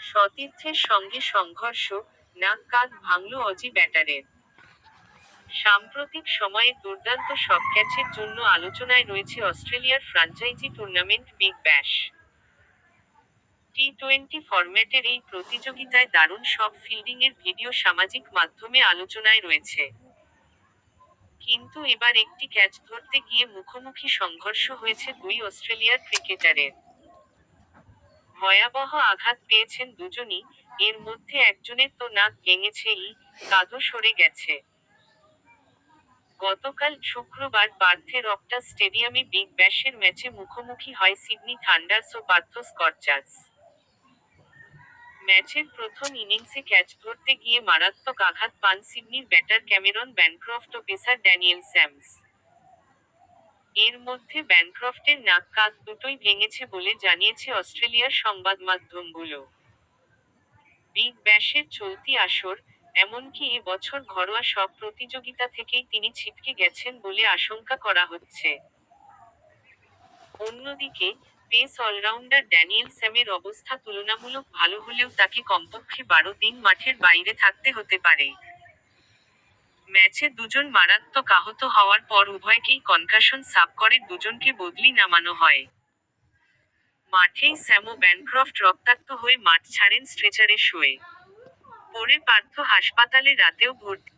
সতীর্থের সঙ্গে সংঘর্ষ, নাক কাঁধ ভাঙল অজি ব্যাটারের। সাম্প্রতিক সময়ে দুর্দান্ত সব ক্যাচের জন্য আলোচনায় রয়েছে অস্ট্রেলিয়ার ফ্র্যাঞ্চাইজি টুর্নামেন্ট বিগ ব্যাশ। টি-20 ফরম্যাটের এই প্রতিযোগিতায় দারুণ সব ফিল্ডিংয়ের ভিডিও সামাজিক মাধ্যমে আলোচনায় রয়েছে। কিন্তু এবার একটি ক্যাচ ধরতে গিয়ে মুখোমুখি সংঘর্ষ হয়েছে দুই অস্ট্রেলিয়ার ক্রিকেটারের। ভয়াবহ আঘাত পেয়েছেন দুজনই, এর মধ্যে একজনের তো নাক ভেঙেছেই, কাঁধও সরে গেছে। গতকাল শুক্রবার পার্থের অপটাস স্টেডিয়ামে বিগ ব্যাশের ম্যাচে মুখোমুখি হয় সিডনি থান্ডার্স ও পার্থ স্করচার্স। ম্যাচের প্রথম ইনিংসে ক্যাচ ধরতে গিয়ে মারাত্মক আঘাত পান সিডনির ব্যাটার ক্যামেরন ব্যানক্রফট ও পেসার ড্যানিয়েল স্যামস। এর মধ্যে ব্যানক্রফটের নাক কাঁধ দুটোই ভেঙেছে বলে জানিয়েছে অস্ট্রেলিয়ার সংবাদমাধ্যমগুলো। বিগ ব্যাশের চলতি আসর, এমনকি এ বছর ঘরোয়া সব প্রতিযোগিতা থেকেই তিনি ছিটকে গেছেন বলে আশঙ্কা করা হচ্ছে। অন্যদিকে, পেস অলরাউন্ডার ড্যানিয়েল স্যামের অবস্থা তুলনামূলক ভালো হলেও তাকে কমপক্ষে 12 দিন মাঠের বাইরে থাকতে হতে পারে। ম্যাচে দুজন মারাত্মক আহত হওয়ার পর উভয়কেই কনকাশন সাব করে দুজনকে বদলি নামানো হয়। মাঠেই স্যাম ও ব্যানক্রফট রক্তাক্ত হয়ে মাঠ ছাড়েন স্ট্রেচারে শুয়ে। পরে পার্থ হাসপাতালে রাতেও ভর্তি।